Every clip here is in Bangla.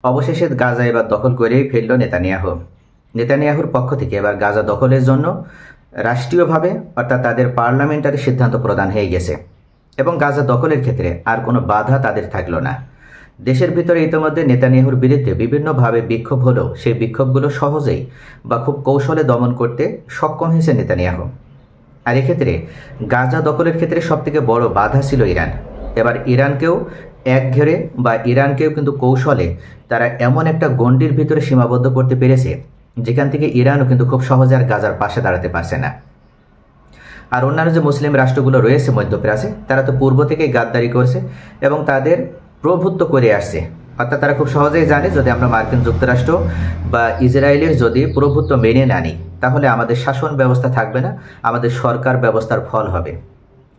অবশেষে গাজা এবার দখল করেই ফেলল নেতানিয়াহু। নেতানিয়াহুর পক্ষ থেকে এবার গাজা দখলের জন্য রাষ্ট্রীয়ভাবে অর্থাৎ তাদের পার্লামেন্টারি সিদ্ধান্ত প্রদান হয়ে গেছে এবং গাজা দখলের ক্ষেত্রে আর কোনো বাধা তাদের থাকল না। দেশের ভিতরে ইতিমধ্যে নেতানিয়াহুর বিরুদ্ধে বিভিন্নভাবে বিক্ষোভ হলেও সেই বিক্ষোভগুলো সহজেই বা খুব কৌশলে দমন করতে সক্ষম হয়েছে নেতানিয়াহু। আর এক্ষেত্রে গাজা দখলের ক্ষেত্রে সবথেকে বড় বাধা ছিল ইরান। এবার ইরানকেও একঘেরে বা ইরানকেও কিন্তু কৌশলে তারা এমন একটা গণ্ডির ভিতরে সীমাবদ্ধ করতে পেরেছে যেখান থেকে ইরানও কিন্তু খুব সহজে আর গাজার পাশে দাঁড়াতে পারছে না। আর অন্যান্য যে মুসলিম রাষ্ট্রগুলো রয়েছে মধ্যপ্রাচ্যে, তারা তো পূর্ব থেকেই গাদ্দারি করছে এবং তাদের প্রভুত্ব করে আসছে। অর্থাৎ তারা খুব সহজেই জানে যদি আমরা মার্কিন যুক্তরাষ্ট্র বা ইসরায়েলের যদি প্রভুত্ব মেনে না নিই তাহলে আমাদের শাসন ব্যবস্থা থাকবে না, আমাদের সরকার ব্যবস্থার ফল হবে।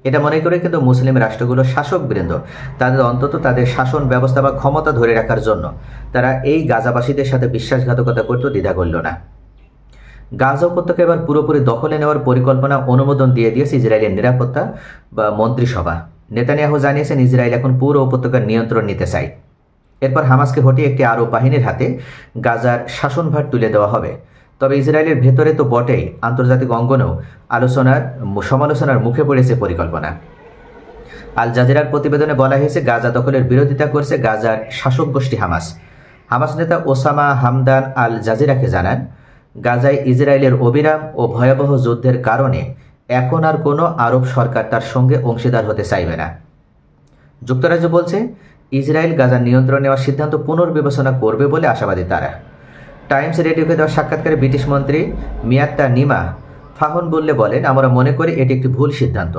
এটা মনে করে কিন্তু মুসলিম রাষ্ট্রগুলোর শাসকবৃন্দ তাদের অন্তত তাদের শাসন ব্যবস্থা বা ক্ষমতা ধরে রাখার জন্য তারা এই গাজাবাসীদের সাথে বিশ্বাসঘাতকতা করতেও দ্বিধা করল না। গাজা উপত্যকা এবার পুরোপুরি দখলে নেওয়ার পরিকল্পনা অনুমোদন দিয়ে দিয়েছে ইসরায়েলের নিরাপত্তা বা মন্ত্রিসভা। নেতানিয়াহু জানিয়েছেন ইসরায়েল এখন পুরো উপত্যকার নিয়ন্ত্রণ নিতে চায়। এরপর হামাসকে হটিয়ে একটি আরব বাহিনীর হাতে গাজার শাসনভার তুলে দেওয়া হবে। তবে ইসরায়েলের ভেতরে তো বটেই, আন্তর্জাতিক অঙ্গনেও সমালোচনার মুখে পড়েছে পরিকল্পনা। আল জাজিরার প্রতিবেদনে বলা হয়েছে গাজা দখলের বিরোধিতা করছে গাজার শাসক গোষ্ঠী হামাস। হামাস নেতা ওসামা হামদান আল জাজিরাকে জানান, গাজায় ইসরায়েলের অবিরাম ও ভয়াবহ যুদ্ধের কারণে এখন আর কোনো আরব সরকার তার সঙ্গে অংশীদার হতে চাইবে না। যুক্তরাজ্য বলছে ইসরায়েল গাজার নিয়ন্ত্রণ নেওয়ার সিদ্ধান্ত পুনর্বিবেচনা করবে বলে আশাবাদী তারা। টাইমস রেডিওকে দেওয়া সাক্ষাৎকারে ব্রিটিশ মন্ত্রী মিয়াত্তা নিমা ফাহন বলেন, আমরা মনে করি এটি একটি ভুল সিদ্ধান্ত।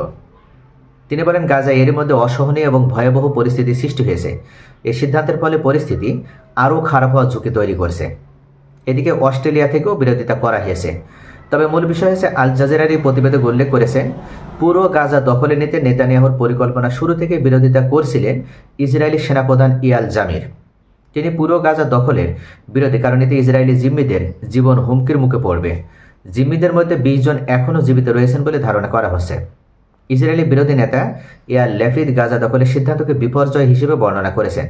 তিনি বলেন, গাজায় এর মধ্যে অসহনীয় এবং ভয়াবহ পরিস্থিতি সৃষ্টি হয়েছে। এই সিদ্ধান্তের ফলে পরিস্থিতি আরও খারাপ হওয়ার ঝুঁকি তৈরি করছে। এদিকে অস্ট্রেলিয়া থেকেও বিরোধিতা করা হয়েছে। তবে মূল বিষয় হচ্ছে আল জাজিরার এই প্রতিবেদক উল্লেখ করেছেন পুরো গাজা দখলে নিতে নেতানিয়াহুর পরিকল্পনা শুরু থেকে বিরোধিতা করছিলেন ইসরায়েলি সেনাপ্রধান ইয়াল জামির। তিনি পুরো গাজা দখলের বিরোধী, কারণ এতে ইসরায়েলি জিম্মিদের জীবন হুমকির মুখে পড়বে। জিম্মিদের মধ্যে 20 জন এখনও জীবিত রয়েছেন বলে ধারণা করা হচ্ছে। ইসরায়েলি বিরোধী নেতা ইয়ার লেফিদ গাজা দখলের সিদ্ধান্তকে বিপর্যয় হিসেবে বর্ণনা করেছেন।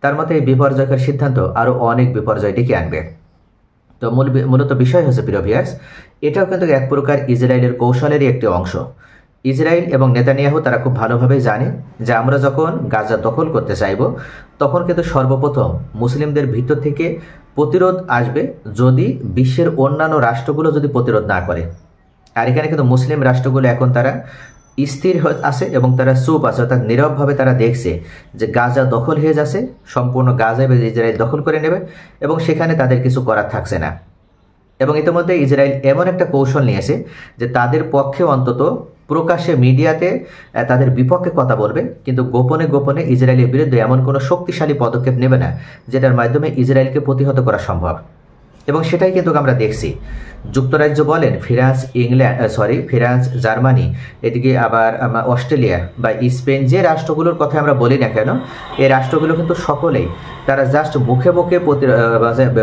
তার মতে এই বিপর্যয়কার সিদ্ধান্ত আরও অনেক বিপর্যয় ডেকে আনবে। তো মূলত বিষয় হচ্ছে প্রিয় ভিউয়ার্স, এটাও কিন্তু এক প্রকার ইসরায়েলের কৌশলেরই একটি অংশ। ইসরায়েল এবং নেতানিয়াহু তারা খুব ভালোভাবে জানে যে আমরা যখন গাজা দখল করতে চাইব তখন কিন্তু সর্বপ্রথম মুসলিমদের ভিতর থেকে প্রতিরোধ আসবে যদি বিশ্বের অন্যান্য রাষ্ট্রগুলো যদি প্রতিরোধ না করে। আর এখানে কিন্তু মুসলিম রাষ্ট্রগুলো এখন তারা স্থির আছে এবং তারা চুপ আছে, অর্থাৎ নীরবভাবে তারা দেখছে যে গাজা দখল হয়ে যাচ্ছে, সম্পূর্ণ গাজা ইসরায়েল দখল করে নেবে এবং সেখানে তাদের কিছু করার থাকছে না। এবং ইতিমধ্যে ইসরায়েল এমন একটা কৌশল নিয়েছে যে তাদের পক্ষে অন্তত প্রকাশ্যে মিডিয়াতে তাদের বিপক্ষে কথা বলবে, কিন্তু গোপনে গোপনে ইসরায়েলের বিরুদ্ধে এমন কোনো শক্তিশালী পদক্ষেপ নেবে না যেটার মাধ্যমে ইসরায়েলকে প্রতিহত করা সম্ভব। এবং সেটাই কিন্তু আমরা দেখছি। যুক্তরাজ্য বলেন, ফ্রান্স, জার্মানি, এদিকে আবার অস্ট্রেলিয়া বা স্পেন, যে রাষ্ট্রগুলোর কথা আমরা বলি না কেন, এই রাষ্ট্রগুলো কিন্তু সকলেই তারা জাস্ট মুখে মুখে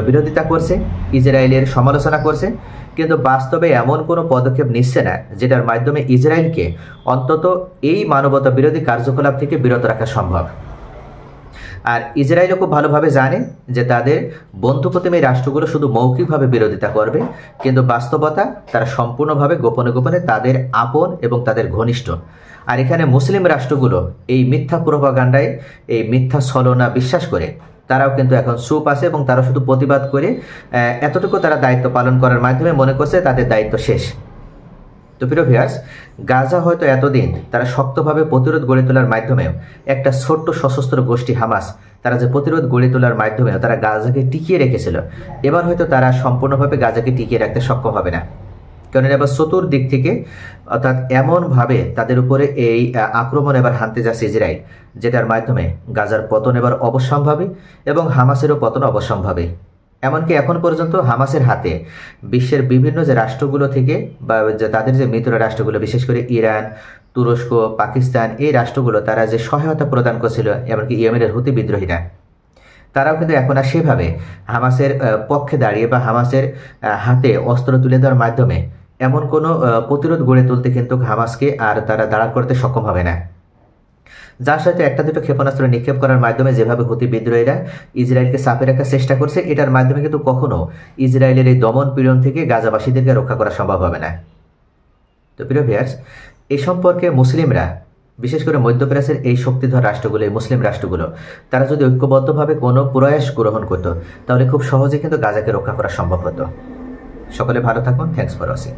বিরোধিতা করছে, ইসরায়েলের সমালোচনা করছে, কিন্তু বাস্তবে এমন কোনো পদক্ষেপ নিচ্ছে না যেটার মাধ্যমে ইসরায়েলকে অন্তত এই মানবতা বিরোধী কার্যকলাপ থেকে বিরত রাখা সম্ভব। আর ইসরায়েলও খুব ভালোভাবে জানে যে তাদের বন্ধুপ্রতিম এই রাষ্ট্রগুলো শুধু মৌখিকভাবে বিরোধিতা করবে, কিন্তু বাস্তবতা তারা সম্পূর্ণভাবে গোপনে গোপনে তাদের আপন এবং তাদের ঘনিষ্ঠ। আর এখানে মুসলিম রাষ্ট্রগুলো এই মিথ্যা প্রোপাগান্ডায়, এই মিথ্যা ছলনা বিশ্বাস করে তারাও কিন্তু এখন চুপ আছে এবং তারা শুধু প্রতিবাদ করে এতটুকু তারা দায়িত্ব পালন করার মাধ্যমে মনে করছে তাদের দায়িত্ব শেষ। তো প্রিয় ভিউয়ার্স, গাজা হয়তো এতদিন তারা শক্তভাবে প্রতিরোধ গড়ে তোলার মাধ্যমেও একটা ছোট্ট সশস্ত্র গোষ্ঠী হামাস তারা যে প্রতিরোধ গড়ে তোলার মাধ্যমেও তারা গাজাকে টিকিয়ে রেখেছিল, এবার হয়তো তারা সম্পূর্ণভাবে গাজাকে টিকিয়ে রাখতে সক্ষম হবে না। কারণ এবার চতুর্দিক থেকে অর্থাৎ এমনভাবে তাদের উপরে এই আক্রমণ এবার হানতে যাচ্ছে ইসরায়েল, যেটার মাধ্যমে গাজার পতন এবার অবশ্যম্ভাবী এবং হামাসেরও পতন অবশ্যম্ভাবী। এমনকি এখন পর্যন্ত হামাসের হাতে বিশ্বের বিভিন্ন যে রাষ্ট্রগুলো থেকে বা তাদের যে মিত্র রাষ্ট্রগুলো, বিশেষ করে ইরান, তুরস্ক, পাকিস্তান, এই রাষ্ট্রগুলো তারা যে সহায়তা প্রদান করছিল, এমনকি ইয়েমেনের হুতি বিদ্রোহীরা, তারাও কিন্তু এখন আর সেভাবে হামাসের পক্ষে দাঁড়িয়ে বা হামাসের হাতে অস্ত্র তুলে দেওয়ার মাধ্যমে এমন কোনো প্রতিরোধ গড়ে তুলতে কিন্তু হামাসকে আর তারা দাঁড়া করতে সক্ষম হবে না। যার সাথে একটা দুটো ক্ষেপণাস্ত্র নিক্ষেপ করার মাধ্যমে যেভাবে হুতি বিদ্রোহীরা ইসরায়েলকে চাপে রাখার চেষ্টা করছে, এটার মাধ্যমে কিন্তু কখনো ইসরায়েলের এই দমন পীড়ন থেকে গাজাবাসীদেরকে রক্ষা করা সম্ভব হবে না। তো প্রিয় ভিউয়ার্স, এই সম্পর্কে মুসলিমরা, বিশেষ করে মধ্যপ্রাচ্যের এই শক্তিধর রাষ্ট্রগুলো, এই মুসলিম রাষ্ট্রগুলো, তারা যদি ঐক্যবদ্ধভাবে কোনো প্রয়াস গ্রহণ করত, তাহলে খুব সহজে কিন্তু গাজাকে রক্ষা করা সম্ভব হতো। সকলে ভালো থাকুন। Thanks for watching.